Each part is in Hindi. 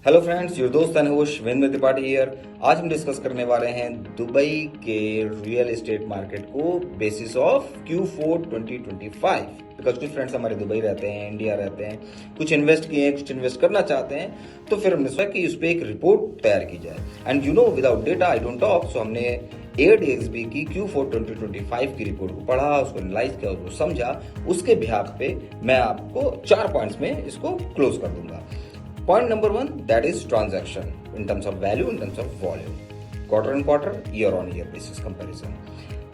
हेलो फ्रेंड्स, योर दोस्त अनहोश शिवेंद्र त्रिपाठी हियर। आज हम डिस्कस करने वाले हैं दुबई के रियल एस्टेट मार्केट को बेसिस ऑफ Q4 2025। बिकॉज कुछ फ्रेंड्स हमारे दुबई रहते हैं, इंडिया रहते हैं, कुछ इन्वेस्ट किए हैं, कुछ इन्वेस्ट करना चाहते हैं, तो फिर हमने सोचा कि उस पर एक रिपोर्ट तैयार की जाए। And you know without data I don't talk. So हमने ADXB की Q4 2025 की रिपोर्ट को पढ़ा, उसको एनालाइज किया, उसको समझा। उसके बिहाफ पे मैं आपको 4 पॉइंट्स में इसको क्लोज कर दूंगा। Point number one, that is transaction in terms of value, in terms of volume, quarter on quarter, year on year basis comparison.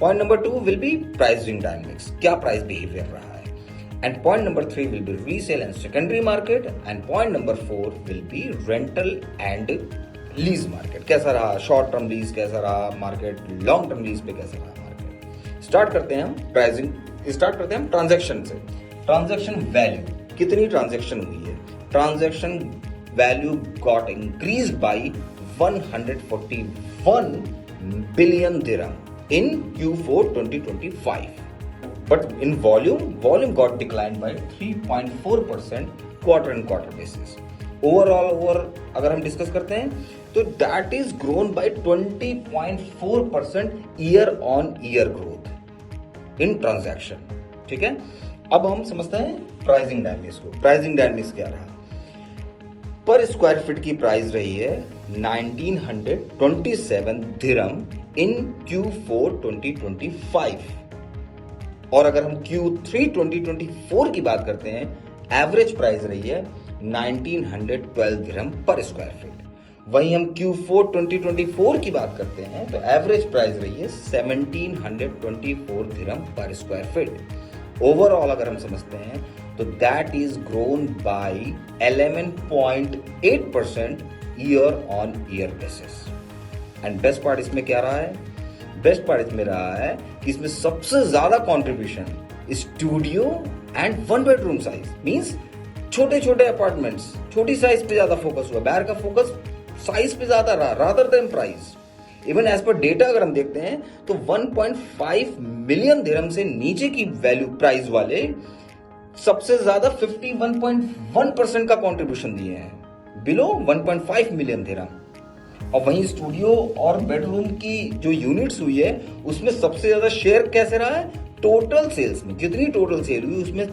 Point number two will be pricing dynamics, क्या price behavior रहा है. And point number three will be resale and secondary market. And point number four will be rental and lease market. कैसा रहा short term lease, कैसा रहा market, long term lease पे कैसा रहा market. Start करते हैं हम pricing, start करते हैं हम transaction से. Transaction value, कितनी transaction हुई है? Transaction value got increased by 141 billion dirham in Q4 2025. But in volume got declined by 3.4% quarter on quarter basis. Overall अगर हम डिस्कस करते हैं तो that is grown by 20.4% year on year growth in transaction. ठीक है, अब हम समझते हैं प्राइसिंग डायनेमिक्स को। प्राइसिंग डायनेमिक्स क्या रहा? पर स्क्वायर फीट की प्राइस रही है 1927 दिरहम इन Q4 2025। और अगर हम Q3 2024 की बात करते हैं, एवरेज प्राइस रही है 1912 दिरहम पर स्क्वायर फीट। वहीं हम Q4 2024 की बात करते हैं तो एवरेज प्राइस रही है 1724 दिरहम पर स्क्वायर फीट। ओवरऑल अगर हम समझते हैं तो that is grown by 11.8% year on year basis. And best part इसमें क्या रहा है? बेस्ट पार्ट इसमें रहा है कि इसमें सबसे ज्यादा contribution studio and 1 bedroom size, means छोटे छोटे अपार्टमेंट्स, छोटी साइज पे ज्यादा फोकस हुआ। बाहर का फोकस साइज पे ज्यादा रहा rather than price. Even as per data अगर हम देखते हैं तो 1.5 मिलियन दिरहम से नीचे की वैल्यू प्राइस वाले सबसे ज्यादा 51.1% का कंट्रीब्यूशन दिए हैं, बिलो 1.5 मिलियन दिरहम। और वहीं स्टूडियो और बेडरूम की जो यूनिट्स हुई है उसमें सबसे ज्यादा शेयर कैसे रहा है? टोटल सेल्स में जितनी टोटल सेल हुई उसमें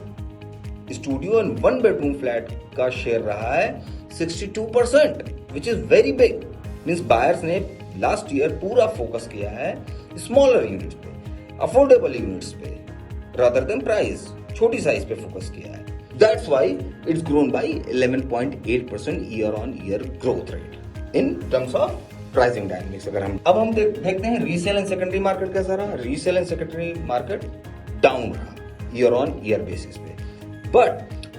स्टूडियो एंड 1 बेडरूम फ्लैट का शेयर रहा है 62%, which is very big. Means buyers ने लास्ट ईयर पूरा फोकस किया है स्मॉलर यूनिट्स पे, अफोर्डेबल यूनिट्स पे, रादर देन प्राइस, छोटी साइज पे फोकस किया है। That's why it's grown by 11.8% year on year growth rate in terms of pricing dynamics. अगर हम देखते हैं रीसेल एंड सेकेंडरी मार्केट कैसा रहा। Resale and secondary market down रहा ईयर ऑन ईयर बेसिस पे। बट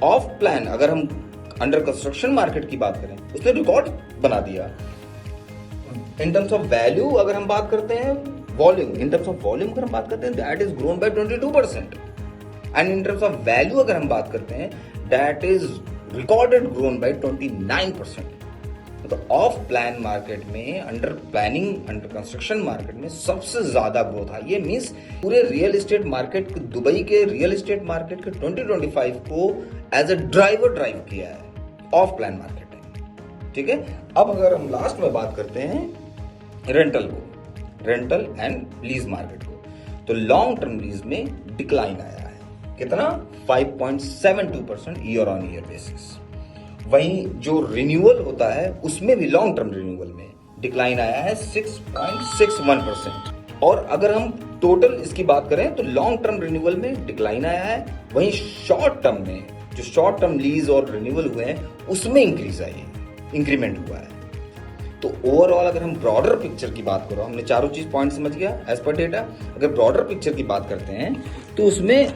ऑफ प्लान अगर हम अंडर कंस्ट्रक्शन मार्केट की बात करें उसने रिकॉर्ड बना दिया। इन टर्म्स ऑफ वैल्यू अगर हम बात करते हैं, volume, in terms of volume अगर हम बात करते हैं that is grown by 22%। And in terms of value अगर हम बात करते हैं that is recorded grown by 29%। तो ऑफ प्लान मार्केट में, under planning, under construction market में सबसे ज्यादा ग्रोथ आई है। मींस पूरे रियल एस्टेट मार्केट, दुबई के रियल एस्टेट मार्केट के 2025 को एज अ ड्राइवर ड्राइव किया है ऑफ प्लान मार्केट है। ठीक है, अब अगर हम लास्ट में बात करते हैं रेंटल को, रेंटल एंड लीज मार्केट को, तो लॉन्ग टर्म लीज में डिक्लाइन आया है। कितना? 5.72% ईयर ऑन ईयर बेसिस। वहीं जो रिन्यूअल होता है उसमें भी लॉन्ग टर्म रिन्यूअल में डिक्लाइन आया है 6.61%। और अगर हम टोटल इसकी बात करें तो लॉन्ग टर्म रिन्यूअल में डिक्लाइन आया है। वहीं शॉर्ट टर्म में जो शॉर्ट टर्म लीज और रिन्यूअल हुए हैं उसमें इंक्रीज आई है, इंक्रीमेंट हुआ है। तो ओवरऑल अगर हम ब्रॉडर पिक्चर की बात करो, हमने चारों चीज पॉइंट समझ गया एज पर डेटा। अगर ब्रॉडर पिक्चर की बात करते हैं तो उसमें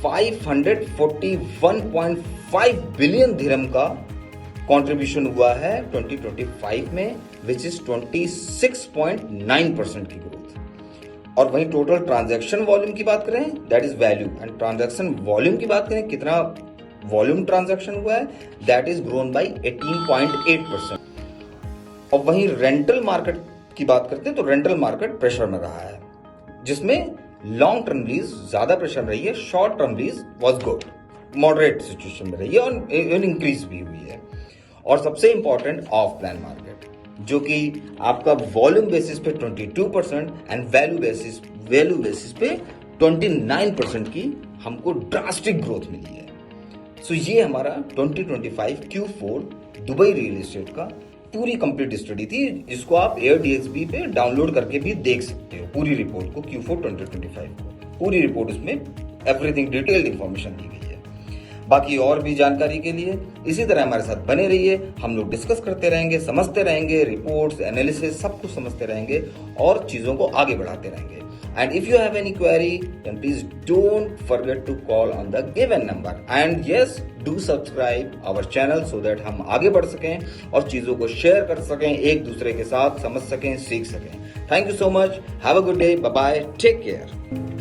541.5 बिलियन दिरहम का कंट्रीब्यूशन हुआ है 2025 में, विच इज 26.9% की ग्रोथ। और वहीं टोटल ट्रांजैक्शन वॉल्यूम की बात करें, that is value, and transaction volume की बात करें, कितना वॉल्यूम ट्रांजैक्शन हुआ है, दैट इज ग्रोन बाय 18.8%। और वहीं रेंटल मार्केट की बात करते हैं तो रेंटल मार्केट प्रेशर में रहा है, जिसमें लॉन्ग टर्म लीज ज्यादा प्रेशर रही है, short term lease was good, moderate situation में रही है और इंक्रीज भी हुई है। और सबसे इंपॉर्टेंट ऑफ प्लान मार्केट, जो कि आपका वॉल्यूम बेसिस पे 22% एंड वैल्यू बेसिस पे 29% की हमको ड्रास्टिक ग्रोथ मिली है। सो ये हमारा 2025 Q4 दुबई रियल एस्टेट का पूरी कंप्लीट स्टडी थी, जिसको आप AirDXB पे डाउनलोड करके भी देख सकते हो। पूरी रिपोर्ट को Q4 2025 को पूरी रिपोर्ट, उसमें एवरीथिंग डिटेल्ड इंफॉर्मेशन दी गई है। बाकी और भी जानकारी के लिए इसी तरह हमारे साथ बने रहिए। हम लोग डिस्कस करते रहेंगे, समझते रहेंगे, रिपोर्ट्स, एनालिसिस सब कुछ समझते रहेंगे और चीजों को आगे बढ़ाते रहेंगे। And if you have any query, then please don't forget to call on the given number. And yes, do subscribe our channel so that हम आगे बढ़ सकें और चीजों को शेयर कर सकें, एक दूसरे के साथ समझ सकें, सीख सकें। Thank you so much. Have a good day. Bye bye. Take care.